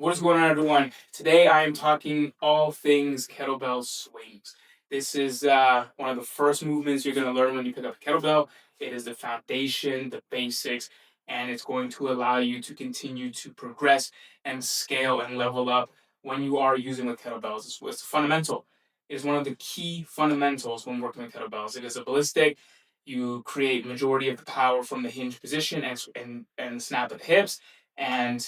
What's going on, everyone? Today I am talking all things kettlebell swings. This is one of the first movements you're going to learn when you pick up a kettlebell. It is the foundation, the basics, and it's going to allow you to continue to progress and scale and level up when you are using with kettlebells. It's fundamental. It is one of the key fundamentals when working with kettlebells. It is a ballistic. You create majority of the power from the hinge position and snap at the hips, and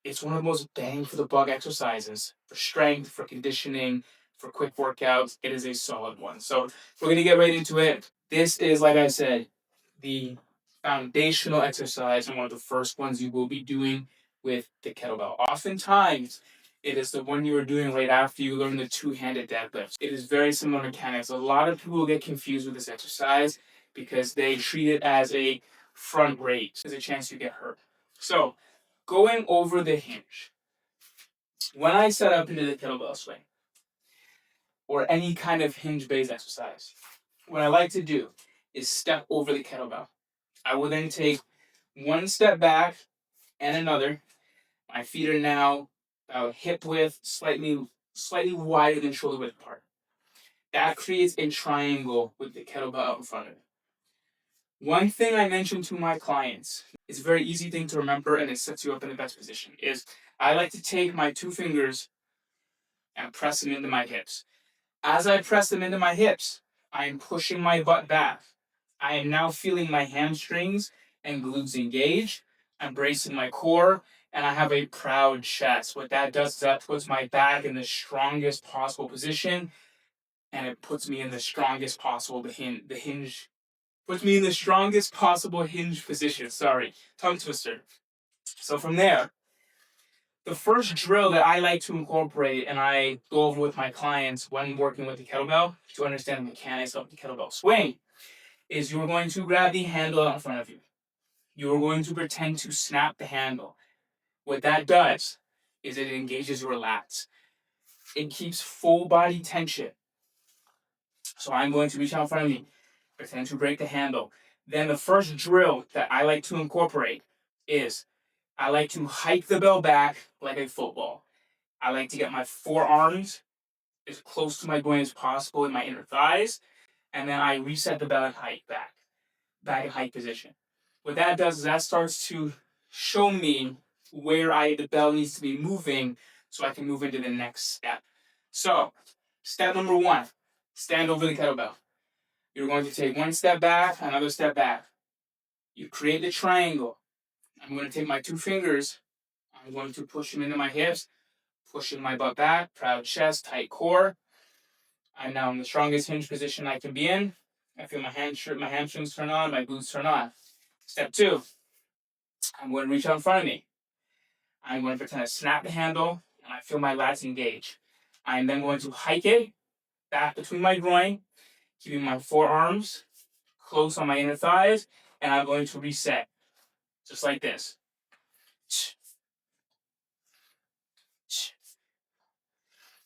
it's one of the most bang for the buck exercises for strength, for conditioning, for quick workouts. It is a solid one. So we're going to get right into it. This is, like I said, the foundational exercise and one of the first ones you will be doing with the kettlebell. Oftentimes, it is the one you are doing right after you learn the two-handed deadlift. It is very similar mechanics. A lot of people get confused with this exercise because they treat it as a front raise. There's a chance you get hurt. So going over the hinge. When I set up into the kettlebell swing or any kind of hinge-based exercise, what I like to do is step over the kettlebell. I will then take one step back and another. My feet are now about hip width, slightly wider than shoulder width apart. That creates a triangle with the kettlebell out in front of it. One thing I mention to my clients, it's a very easy thing to remember and it sets you up in the best position, is I like to take my two fingers and press them into my hips. As I press them into my hips, I am pushing my butt back. I am now feeling my hamstrings and glutes engage. I'm bracing my core, and I have a proud chest. What that does is that puts my back in the strongest possible position, and it puts me in the strongest possible puts me in the strongest possible hinge position. Sorry, tongue twister. So from there, the first drill that I like to incorporate and I go over with my clients when working with the kettlebell to understand the mechanics of the kettlebell swing is you're going to grab the handle out in front of you. You're going to pretend to snap the handle. What that does is it engages your lats. It keeps full body tension. So I'm going to reach out in front of me, pretend to break the handle. Then the first drill that I like to incorporate is I like to hike the bell back like a football. I like to get my forearms as close to my groin as possible in my inner thighs, and then I reset the bell and hike back in hike position. What that does is that starts to show me where the bell needs to be moving so I can move into the next step. So, step number one, stand over the kettlebell. You're going to take one step back, another step back. You create the triangle. I'm going to take my two fingers. I'm going to push them into my hips, pushing my butt back, proud chest, tight core. I'm now in the strongest hinge position I can be in. I feel my hamstrings turn on, my glutes turn on. Step two, I'm going to reach out in front of me. I'm going to pretend to snap the handle, and I feel my lats engage. I'm then going to hike it back between my groin, keeping my forearms close on my inner thighs, and I'm going to reset, just like this.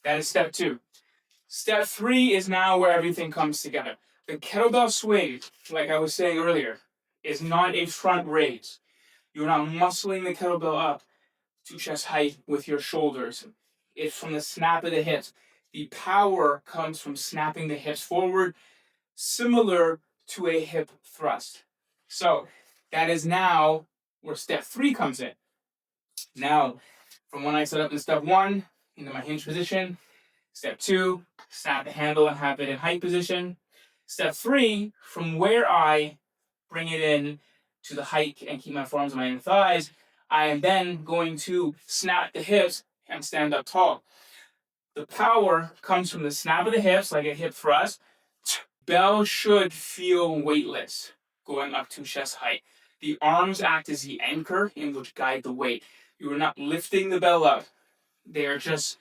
That is step two. Step three is now where everything comes together. The kettlebell swing, like I was saying earlier, is not a front raise. You're not muscling the kettlebell up to chest height with your shoulders. It's from the snap of the hips. The power comes from snapping the hips forward, similar to a hip thrust. So that is now where step three comes in. Now, from when I set up in step one, into my hinge position, step two, snap the handle and have it in hike position. Step three, from where I bring it in to the hike and keep my forearms on my inner thighs, I am then going to snap the hips and stand up tall. The power comes from the snap of the hips, like a hip thrust. Bell should feel weightless going up to chest height. The arms act as the anchor in which guide the weight. You are not lifting the bell up. They are just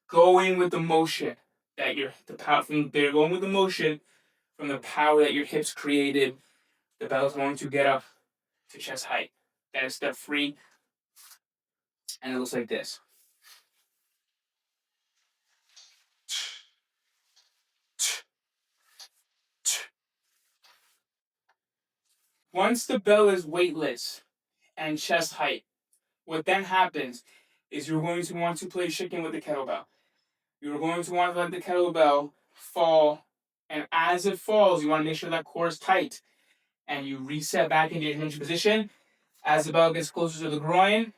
going with the motion that they're going with the motion from the power that your hips created. The bell is going to get up to chest height. That is step three, and it looks like this. Once the bell is weightless and chest height, what then happens is you're going to want to play chicken with the kettlebell. You're going to want to let the kettlebell fall, and as it falls, you want to make sure that core is tight, and you reset back into your hinge position. As the bell gets closer to the groin,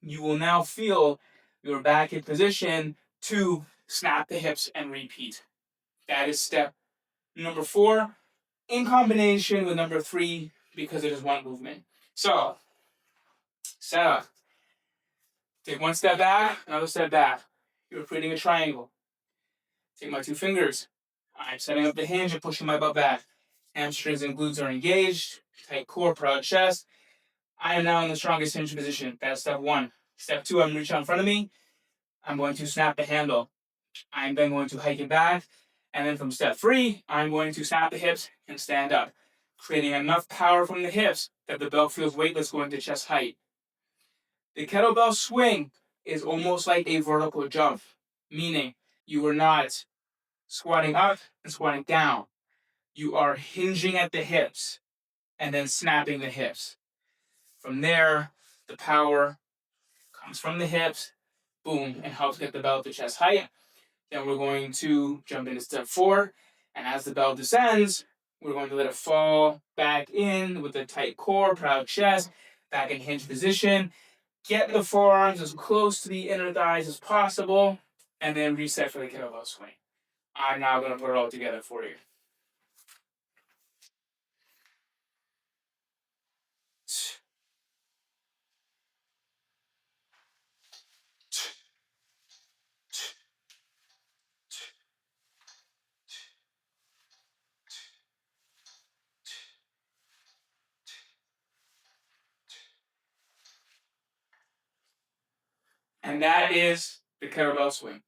you will now feel your back in position to snap the hips and repeat. That is step number 4 in combination with number 3 because it is one movement. So, set up. Take one step back, another step back. You're creating a triangle. Take my 2 fingers. I'm setting up the hinge and pushing my butt back. Hamstrings and glutes are engaged. Tight core, proud chest. I am now in the strongest hinge position. That's step 1. Step 2, I'm reaching out in front of me. I'm going to snap the handle. I'm then going to hike it back. And then from step 3, I'm going to snap the hips and stand up, creating enough power from the hips that the belt feels weightless going to chest height. The kettlebell swing is almost like a vertical jump, meaning you are not squatting up and squatting down. You are hinging at the hips and then snapping the hips. From there, the power comes from the hips, boom, and helps get the belt to chest height. Then we're going to jump into step 4, and as the belt descends, we're going to let it fall back in with a tight core, proud chest, back in hinge position. Get the forearms as close to the inner thighs as possible, and then reset for the kettlebell swing. I'm now going to put it all together for you. And that is the kettlebell swing.